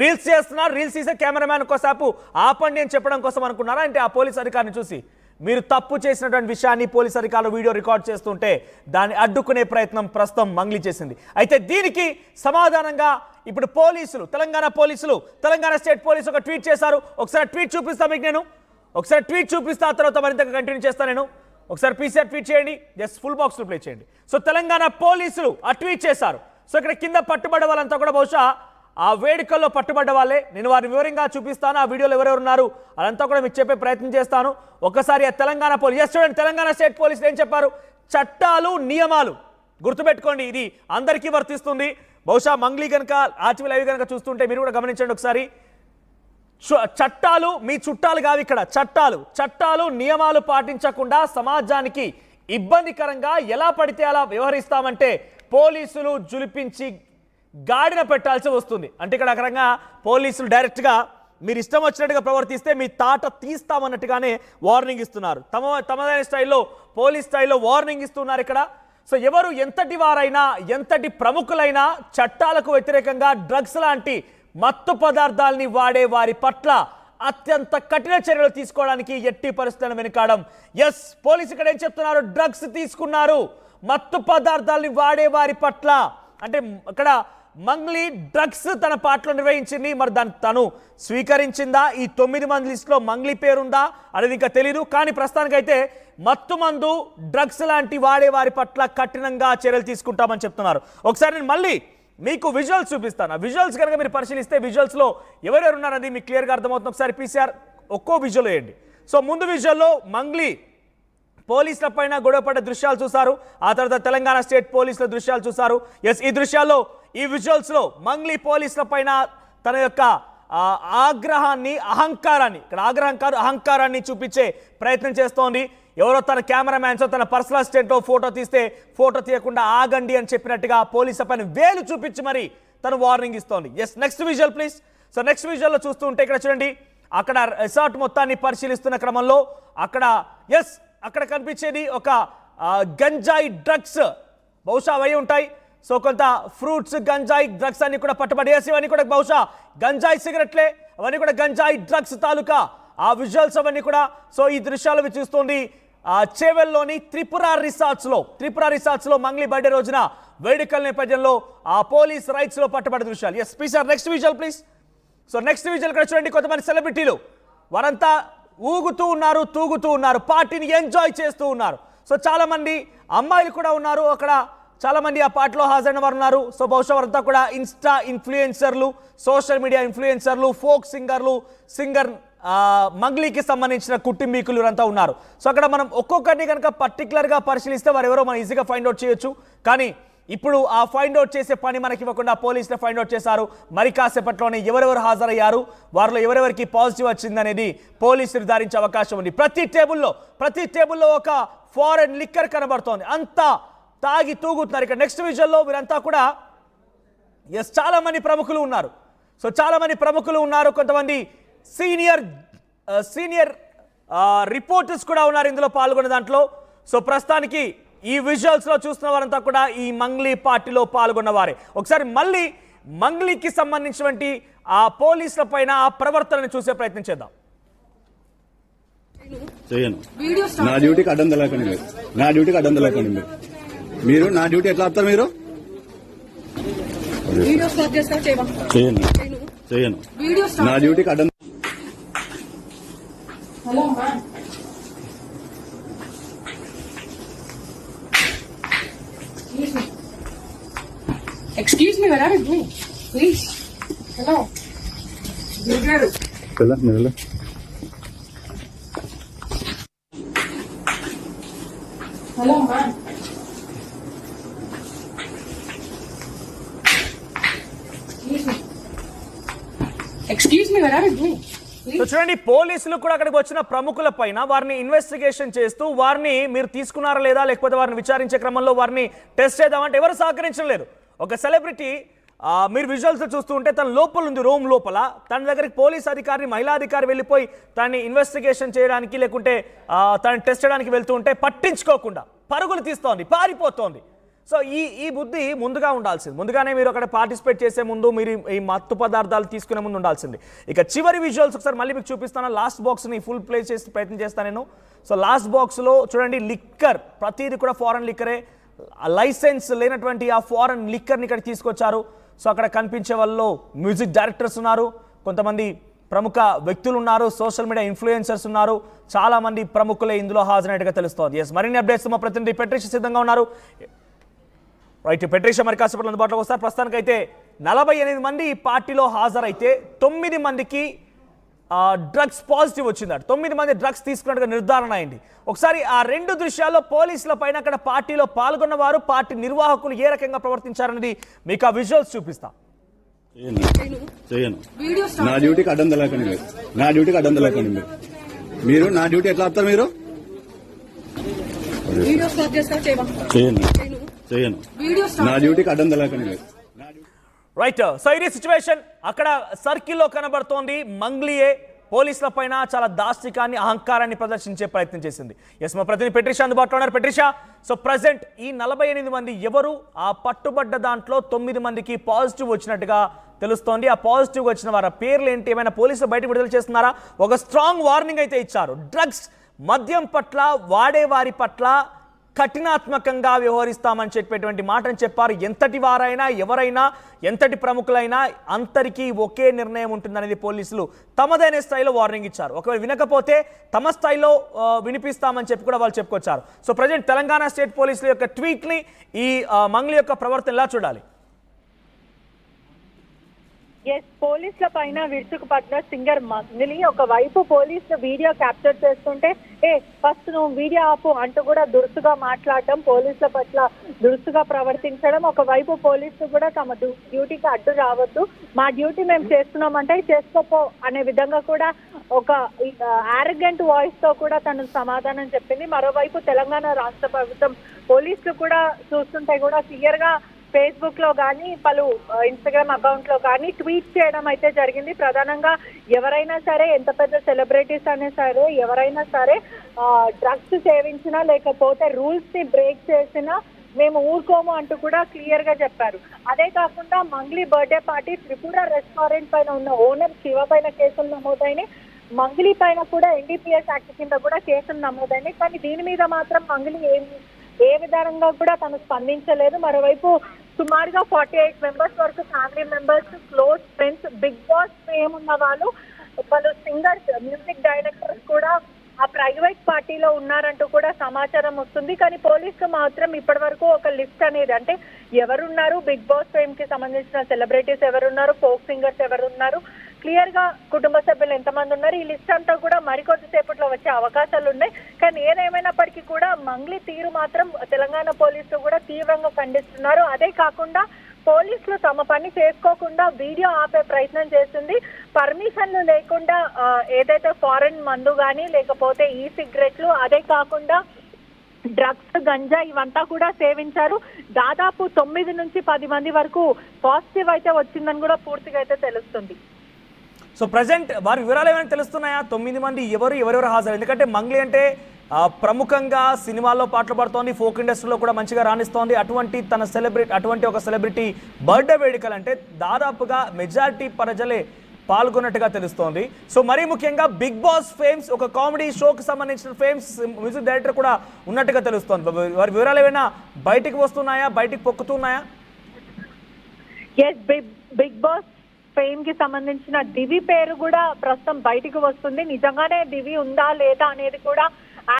Reels చేస్తున్నారు, reels తీసే cameraman కోసేపు ఆపండి అని చెప్పడం కోసం అనుకున్నారా అంటే ఆ పోలీస్ అధికారిని చూసి? మీరు తప్పు చేసినటువంటి విషయాన్ని పోలీస్ అధికారులు వీడియో రికార్డ్ చేస్తుంటే దాన్ని అడ్డుకునే ప్రయత్నం ప్రస్తుతం మంగ్లీ చేసింది. అయితే దీనికి సమాధానంగా ఇప్పుడు పోలీసులు, తెలంగాణ స్టేట్ పోలీసు ఒక ట్వీట్ చేశారు. ఒకసారి ట్వీట్ చూపిస్తా మీకు, నేను ఒకసారి ట్వీట్ చూపిస్తా, ఆ తర్వాత మరింతగా కంటిన్యూ చేస్తాను నేను. ఒకసారి పీసీఆర్ ట్వీట్ చేయండి, జస్ట్ ఫుల్ బాక్స్లో ప్లే చేయండి. సో తెలంగాణ పోలీసులు ఆ ట్వీట్ చేశారు. సో ఇక్కడ కింద పట్టుబడ్డ వాళ్ళంతా కూడా బహుశా ఆ వేడుకల్లో పట్టుబడ్డ వాళ్ళే. నేను వారిని వివరంగా చూపిస్తాను, ఆ వీడియోలో ఎవరెవరు ఉన్నారు అదంతా కూడా మీకు చెప్పే ప్రయత్నం చేస్తాను. ఒకసారి ఆ తెలంగాణ పోలీస్, చూడండి తెలంగాణ స్టేట్ పోలీసులు ఏం చెప్పారు. చట్టాలు నియమాలు గుర్తుపెట్టుకోండి, ఇది అందరికీ వర్తిస్తుంది. బహుశా మంగ్లీ కనుక ఆర్టీవీ లైవ్ కనుక చూస్తుంటే మీరు కూడా గమనించండి ఒకసారి. చట్టాలు మీ చుట్టాలు కాదు, ఇక్కడ చట్టాలు నియమాలు పాటించకుండా సమాజానికి ఇబ్బందికరంగా ఎలా పడితే అలా వ్యవహరిస్తామంటే పోలీసులు జులిపించి గాడిన పెట్టాల్సి వస్తుంది. అంటే ఇక్కడ రకంగా పోలీసులు డైరెక్ట్గా మీరు ఇష్టం వచ్చినట్టుగా ప్రవర్తిస్తే మీ తాట తీస్తామన్నట్టుగానే వార్నింగ్ ఇస్తున్నారు. తమదైన స్టైల్లో, పోలీస్ స్టైల్లో వార్నింగ్ ఇస్తున్నారు ఇక్కడ. సో ఎవరు ఎంతటి వారైనా, ఎంతటి ప్రముఖులైనా చట్టాలకు వ్యతిరేకంగా డ్రగ్స్ లాంటి మత్తు పదార్థాలని వాడే వారి పట్ల అత్యంత కఠిన చర్యలు తీసుకోవడానికి ఎట్టి పరిస్థితులను వెనుకాడం. ఎస్, పోలీసు ఇక్కడ ఏం చెప్తున్నారు, డ్రగ్స్ తీసుకున్నారు, మత్తు పదార్థాలని వాడే వారి పట్ల అంటే ఇక్కడ మంగ్లీ డ్రగ్స్ తన పాటలో నిర్వహించింది. మరి దాన్ని తను స్వీకరించిందా? ఈ 9 మంది లిస్టులో మంగ్లీ పేరుందా అనేది ఇంకా తెలీదు. కానీ ప్రస్తుతానికైతే మత్తు మందు, డ్రగ్స్ లాంటి వాడే వారి పట్ల కఠినంగా చర్యలు తీసుకుంటామని చెప్తున్నారు. ఒకసారి నేను మళ్ళీ మీకు విజువల్స్ చూపిస్తాను. ఆ విజువల్స్ కనుక మీరు పరిశీలిస్తే విజువల్స్లో ఎవరెవరు ఉన్నారనేది మీకు క్లియర్గా అర్థమవుతుంది. ఒకసారి పీసీఆర్ ఒక్కో విజువల్ వేయండి. సో ముందు విజువల్లో మంగ్లీ పోలీసుల పైన గొడవపడ్డ దృశ్యాలు చూసారు. ఆ తర్వాత తెలంగాణ స్టేట్ పోలీసుల దృశ్యాలు చూసారు. ఎస్, ఈ దృశ్యాల్లో, ఈ విజువల్స్లో మంగ్లీ పోలీసుల పైన తన యొక్క ఆగ్రహాన్ని, అహంకారాన్ని, ఇక్కడ ఆగ్రహం కాదు అహంకారాన్ని చూపించే ప్రయత్నం చేస్తోంది. ఎవరో తన కెమెరామ్యాన్స్, తన పర్సనల్ అసిస్టెంట్ ఫోటో తీస్తే ఫోటో తీయకుండా ఆగండి అని చెప్పినట్టుగా పోలీసుల పైన వేలు చూపించి మరి తను వార్నింగ్ ఇస్తోంది. Yes, next visual please. So next విజువల్లో చూస్తూ ఉంటే ఇక్కడ చూడండి, అక్కడ రిసార్ట్ మొత్తాన్ని పరిశీలిస్తున్న క్రమంలో అక్కడ కనిపించేది ఒక గంజాయి డ్రగ్స్, బహుశా అవి ఉంటాయి. సో కొంత ఫ్రూట్స్, గంజాయి డ్రగ్స్ అన్ని కూడా పట్టుబడేసి, ఇవన్నీ కూడా బహుశా గంజాయి సిగరెట్లే, అవన్నీ కూడా గంజాయి డ్రగ్స్ తాలూకా ఆ విజువల్స్ అవన్నీ కూడా. సో ఈ దృశ్యాలు చూస్తుంది చేవెల్లోని త్రిపుర రిసార్ట్స్లో మంగ్లీ బర్త్డే రోజున వేడుకల నేపథ్యంలో ఆ పోలీస్ రైట్స్లో పట్టుబడే దృశ్యాలు. Yes please, next visual please. So next visual ఇక్కడ చూడండి, కొంతమంది సెలబ్రిటీలు వారంతా ఊగుతూ ఉన్నారు, తూగుతూ ఉన్నారు, పార్టీని ఎంజాయ్ చేస్తూ ఉన్నారు. సో చాలా మంది అమ్మాయిలు కూడా ఉన్నారు అక్కడ, చాలా మంది ఆ పార్టీలో హాజరైన వారు ఉన్నారు. సో బహుశా వారంతా కూడా ఇన్స్టా ఇన్ఫ్లుయెన్సర్లు, సోషల్ మీడియా ఇన్ఫ్లుయెన్సర్లు, ఫోక్ సింగర్ మంగ్లీకి సంబంధించిన కుటుంబీకులు అంతా ఉన్నారు. సో అక్కడ మనం ఒక్కొక్కరిని కనుక పర్టికులర్గా పరిశీలిస్తే వారు ఎవరో మనం ఈజీగా ఫైండ్ అవుట్ చేయొచ్చు. కానీ ఇప్పుడు ఆ ఫైండ్ అవుట్ చేసే పని మనకి ఇవ్వకుండా పోలీసులు ఫైండ్ అవుట్ చేశారు. మరి కాసేపట్లోనే ఎవరెవరు హాజరయ్యారు, వారిలో ఎవరెవరికి పాజిటివ్ వచ్చింది అనేది పోలీసులు నిర్ధారించే అవకాశం ఉంది. ప్రతి టేబుల్లో ఒక ఫారెన్ లిక్కర్ కనబడుతోంది, అంతా తాగి తూగుతున్నారు. ఇక్కడ నెక్స్ట్ విజువల్లో వీరంతా కూడా చాలా మంది ప్రముఖులు ఉన్నారు. సో చాలా మంది ప్రముఖులు ఉన్నారు, కొంతమంది సీనియర్ రిపోర్టర్స్ కూడా ఉన్నారు ఇందులో పాల్గొన్న దాంట్లో. సో ప్రస్తుతానికి ఈ విజువల్స్లో చూస్తున్న వారంతా కూడా ఈ మంగ్లీ పార్టీలో పాల్గొన్న వారే. ఒకసారి మళ్ళీ మంగ్లీకి సంబంధించినటువంటి ఆ పోలీసుల పైన ఆ ప్రవర్తనను చూసే ప్రయత్నం చేద్దాం. నా డ్యూటీకి అడ్డం తెలకండి మీరు నా డ్యూటీ ఎట్లా ఆపుతారు? మీరు చేయను నా డ్యూటీకి అడ్డం. Excuse me, where are you going? Please. Hello. Hello. Hello, ma'am. Excuse me, where are you going? So చూడండి, పోలీసులు కూడా అక్కడికి వచ్చిన ప్రముఖుల పైన వారిని ఇన్వెస్టిగేషన్ చేస్తూ వారిని మీరు తీసుకున్నారా లేదా, లేకపోతే వారిని విచారించే క్రమంలో వారిని టెస్ట్ చేద్దామంటే ఎవరు సహకరించడం లేదు. ఒక సెలబ్రిటీ మీరు విజువల్స్ చూస్తూ ఉంటే తన లోపల ఉంది, రూమ్ లోపల తన దగ్గరికి పోలీస్ అధికారిని, మహిళా అధికారి వెళ్ళిపోయి తనని ఇన్వెస్టిగేషన్ చేయడానికి లేకుంటే తనని టెస్ట్ చేయడానికి వెళ్తూ ఉంటే పట్టించుకోకుండా పరుగులు తీస్తోంది, పారిపోతోంది. సో ఈ బుద్ధి ముందుగా ఉండాల్సింది. ముందుగానే మీరు అక్కడ పార్టిసిపేట్ చేసే ముందు మీరు ఈ మత్తు పదార్థాలు తీసుకునే ముందు ఉండాల్సింది. ఇక చివరి విజువల్స్ ఒకసారి మళ్ళీ మీకు చూపిస్తాను. లాస్ట్ బాక్స్ని ఫుల్ ప్లే చేసి ప్రయత్నం చేస్తాను నేను. సో లాస్ట్ బాక్స్లో చూడండి, లిక్కర్, ప్రతిదీ కూడా ఫారెన్ లిక్కరే, లైసెన్స్ లేనటువంటి ఆ ఫారెన్ లిక్కర్ని ఇక్కడ తీసుకొచ్చారు. సో అక్కడ కనిపించే వాళ్ళు మ్యూజిక్ డైరెక్టర్స్ ఉన్నారు, కొంతమంది ప్రముఖ వ్యక్తులు ఉన్నారు, సోషల్ మీడియా ఇన్ఫ్లుయెన్సర్స్ ఉన్నారు, చాలా మంది ప్రముఖులే ఇందులో హాజరైనట్టుగా తెలుస్తోంది. ఎస్, మరిన్ని అప్డేట్స్ మా ప్రతినిధి పెట్రిషియా సిద్ధంగా ఉన్నారు. రైట్, పెట్రిషియా మరి కాసేపట్లో అందుబాటులోకి వస్తారు. ప్రస్తుతానికైతే 48 మంది ఈ పార్టీలో హాజరైతే 9 మందికి డ్రగ్స్ పాజిటివ్ వచ్చిందట. 9 మంది డ్రగ్స్ తీసుకున్నట్టుగా నిర్ధారణ అయింది. ఒకసారి ఆ రెండు దృశ్యాల్లో పోలీసుల పైన అక్కడ పార్టీలో పాల్గొన్న వారు, పార్టీ నిర్వాహకులు ఏ రకంగా ప్రవర్తించారనేది మీకు ఆ విజువల్స్ చూపిస్తా. చేయను. నా డ్యూటీకి అడ్డం తలకండి మీరు. నా డ్యూటీకి అడ్డం తలకండి మీరు. నా డ్యూటీ ఎట్లా ఆపుతారు మీరు? వీడియో స్టార్ట్ చేస్తా చేయను. నా డ్యూటీకి అడ్డం తలకండి మీరు. రైట్, సో ఇది సిచ్యువేషన్. అక్కడ సర్కిల్లో కనబడుతోంది మంగ్లీయే పోలీసుల పైన చాలా దాష్టికాన్ని, అహంకారాన్ని ప్రదర్శించే ప్రయత్నం చేసింది. ఎస్, మా ప్రతినిధి పెట్రిషియా అందుబాటులో ఉన్నారు. పెట్రిషియా, సో ప్రజెంట్ ఈ 48 మంది ఎవరు? ఆ పట్టుబడ్డ దాంట్లో 9 మందికి పాజిటివ్ వచ్చినట్టుగా తెలుస్తోంది. ఆ పాజిటివ్ వచ్చిన వారి పేర్లు ఏంటి? ఏమైనా పోలీసులు బయట విడుదల చేస్తున్నారా? ఒక స్ట్రాంగ్ వార్నింగ్ అయితే ఇచ్చారు. డ్రగ్స్, మద్యం పట్ల, వాడే వారి పట్ల కఠినాత్మకంగా వ్యవహరిస్తామని చెప్పేటువంటి మాటను చెప్పారు. ఎంతటి వారైనా, ఎవరైనా, ఎంతటి ప్రముఖులైనా అందరికీ ఒకే నిర్ణయం ఉంటుందనేది పోలీసులు తమదైన స్థాయిలో వార్నింగ్ ఇచ్చారు. ఒకవేళ వినకపోతే తమ స్థాయిలో వినిపిస్తామని చెప్పి కూడా వాళ్ళు చెప్పుకొచ్చారు. సో ప్రజెంట్ తెలంగాణ స్టేట్ పోలీసుల యొక్క ట్వీట్ని, ఈ మంగ్లీ యొక్క ప్రవర్తన ఎలా చూడాలి? ఎస్, పోలీసుల పైన విరుచుకుపడిన సింగర్ మంగ్లీ ఒకవైపు పోలీసులు వీడియో క్యాప్చర్ చేస్తుంటే ఫస్ట్ నువ్వు వీడియో ఆపు అంటూ కూడా దురుసుగా మాట్లాడడం, పోలీసుల పట్ల దురుసుగా ప్రవర్తించడం. ఒకవైపు పోలీసులు కూడా తమ డ్యూటీకి అడ్డు రావద్దు, మా డ్యూటీ మేము చేస్తున్నామంటే చేసుకోపో అనే విధంగా కూడా ఒక ఆరోగెంట్ వాయిస్ తో కూడా తను సమాధానం చెప్పింది. మరోవైపు తెలంగాణ రాష్ట్ర ప్రభుత్వం పోలీసులు కూడా చూస్తుంటే కూడా క్లియర్ గా ఫేస్బుక్ లో కానీ, పలు ఇన్స్టాగ్రామ్ అకౌంట్ లో కానీ ట్వీట్ చేయడం అయితే జరిగింది. ప్రధానంగా ఎవరైనా సరే, ఎంత పెద్ద సెలబ్రిటీస్ అయినా సరే, ఎవరైనా సరే డ్రగ్స్ సేవించినా లేకపోతే రూల్స్ ని బ్రేక్ చేసినా మేము ఊరుకోము అంటూ కూడా క్లియర్ గా చెప్పారు. అదే కాకుండా Mangli birthday party Tripura restaurant పైన ఉన్న ఓనర్ శివ పైన కేసులు నమోదైనాయి. మంగ్లీ పైన కూడా NDPS యాక్ట్ కింద కూడా కేసులు నమోదైనాయి. కానీ దీని మీద మాత్రం మంగ్లీ ఏ విధంగా కూడా తను స్పందించలేదు. మరోవైపు సుమారుగా 48 మెంబర్స్ వరకు family members, close friends, Bigg Boss fame ఉన్న వాళ్ళు, పలు సింగర్స్, మ్యూజిక్ డైరెక్టర్స్ కూడా ఆ ప్రైవేట్ పార్టీలో ఉన్నారంటూ కూడా సమాచారం వస్తుంది. కానీ పోలీసులు మాత్రం ఇప్పటి వరకు ఒక లిస్ట్ అనేది, అంటే ఎవరున్నారు, బిగ్ బాస్ ఫేమ్ కి సంబంధించిన సెలబ్రిటీస్ ఎవరున్నారు, ఫోక్ సింగర్స్ ఎవరున్నారు, క్లియర్ గా కుటుంబ సభ్యులు ఎంతమంది ఉన్నారు, ఈ లిస్ట్ అంతా కూడా మరికొద్దిసేపట్లో వచ్చే అవకాశాలు ఉన్నాయి. కానీ ఏదేమైనప్పటికీ కూడా మంగ్లీ తీరు మాత్రం తెలంగాణ పోలీసులు కూడా తీవ్రంగా ఖండిస్తున్నారు. అదే కాకుండా పోలీసులు తమ పని చేసుకోకుండా వీడియో ఆపే ప్రయత్నం చేస్తుంది. పర్మిషన్లు లేకుండా ఏదైతే ఫారెన్ మందు కానీ, లేకపోతే ఈ సిగరెట్లు, అదే కాకుండా డ్రగ్స్, గంజా ఇవంతా కూడా సేవించారు. దాదాపు 9 నుంచి 10 మంది వరకు పాజిటివ్ అయితే వచ్చిందని కూడా పూర్తిగా అయితే తెలుస్తుంది. సో ప్రజెంట్ వారి వివరాలు ఏమైనా తెలుస్తున్నాయా? 9 మంది ఎవరెవరు హాజరు? ఎందుకంటే మంగ్లీ అంటే ప్రముఖంగా సినిమాల్లో పాటలు పాడుతోంది, ఫోక్ ఇండస్ట్రీలో కూడా మంచిగా రాణిస్తోంది. అటువంటి ఒక సెలబ్రిటీ బర్త్డే వేడుకలు అంటే దాదాపుగా మెజారిటీ ప్రజలే పాల్గొన్నట్టుగా తెలుస్తోంది. సో మరీ ముఖ్యంగా బిగ్ బాస్ ఫేమ్స్, ఒక కామెడీ షోకి సంబంధించిన ఫేమ్స్, మ్యూజిక్ డైరెక్టర్ కూడా ఉన్నట్టుగా తెలుస్తోంది. వారి వివరాలు ఏమైనా బయటికి వస్తున్నాయా, బయటికి పొక్కుతున్నాయా? ఎస్, బిగ్ బాస్ ఫేమ్ కి సంబంధించిన దివి పేరు కూడా ప్రస్తుతం బయటికి వస్తుంది. నిజంగానే దివి ఉందా లేదా అనేది కూడా